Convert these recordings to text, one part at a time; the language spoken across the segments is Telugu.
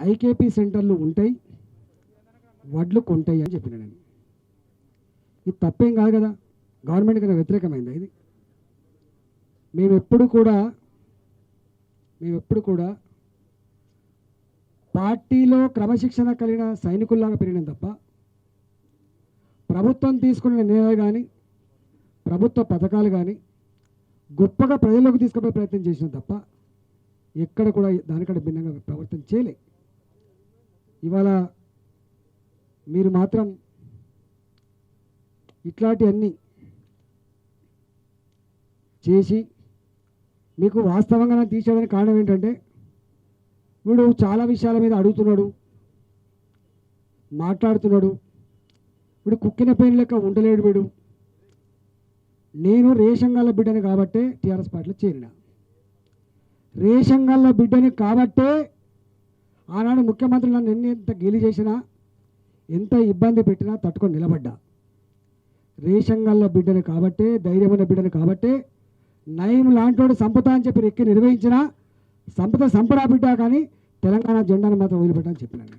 ఐకేపీ సెంటర్లు ఉంటాయి, వడ్లు కొంటాయి అని చెప్పిన నేను. ఇది తప్పేం కాదు కదా, గవర్నమెంట్ కదా వ్యతిరేకమైందా ఇది? మేము ఎప్పుడు కూడా పార్టీలో క్రమశిక్షణ కలిగిన సైనికుల్లాగా పెరిగినాం తప్ప, ప్రభుత్వం తీసుకున్న నిర్ణయాలు కానీ ప్రభుత్వ పథకాలు కానీ గొప్పగా ప్రజల్లోకి తీసుకుపోయే ప్రయత్నం చేసినాం తప్ప ఎక్కడ కూడా దానికంటే భిన్నంగా ప్రవర్తన చేయలే. ఇవాళ మీరు మాత్రం ఇట్లాంటివన్నీ చేసి మీకు వాస్తవంగా తీసేయడానికి కారణం ఏంటంటే, వీడు చాలా విషయాల మీద అడుగుతున్నాడు, మాట్లాడుతున్నాడు, వీడు కుక్కిన పెయిన్ లెక్క ఉండలేడు వీడు. నేను రేషంగాళ్ళ బిడ్డని కాబట్టే టీఆర్ఎస్ పార్టీలో చేరిన. రేషంగాళ్ళ బిడ్డని కాబట్టే ఆనాడు ముఖ్యమంత్రి నన్ను ఎంత గేలి చేసినా, ఎంత ఇబ్బంది పెట్టినా తట్టుకొని నిలబడ్డా. రేషంగాళ్ళ బిడ్డని కాబట్టే, ధైర్యమైన బిడ్డని కాబట్టే నయం లాంటోడు సంపద అని చెప్పి ఎక్కి నిర్వహించిన సంపద బిడ్డ, కానీ తెలంగాణ జెండాను మాత్రం వదిలిపెట్టని చెప్పినాను.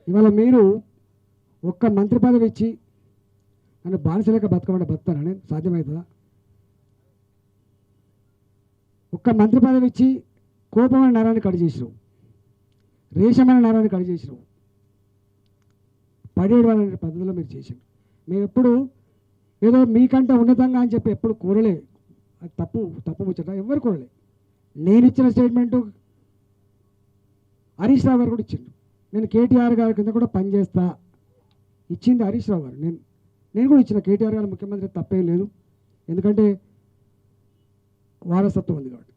ఇవాళ మీరు ఒక్క మంత్రి పదవి ఇచ్చి నన్ను బానిసలేక బతకమంటే బతుకుతానని సాధ్యమవుతుందా? ఒక్క మంత్రి పదవి ఇచ్చి కోపమైన నరాన్ని కట్ చేసినావు, రేషమైన నరాన్ని కట్ చేసినావు, పడేడు వాళ్ళ పద్ధతిలో మీరు చేసారు. మేము ఎప్పుడు ఏదో మీకంటే ఉన్నతంగా అని చెప్పి ఎప్పుడు కోరలే. అది తప్పు ముచ్చట, ఎవరు కోరలే. నేను ఇచ్చిన స్టేట్మెంటు హరీష్ రావు గారు కూడా ఇచ్చిండు. నేను కేటీఆర్ గారి కింద కూడా పనిచేస్తా ఇచ్చింది హరీష్ రావు గారు. నేను కూడా ఇచ్చిన కేటీఆర్ గారు ముఖ్యమంత్రి తప్పేం లేదు, ఎందుకంటే వారసత్వం ఉంది కాబట్టి.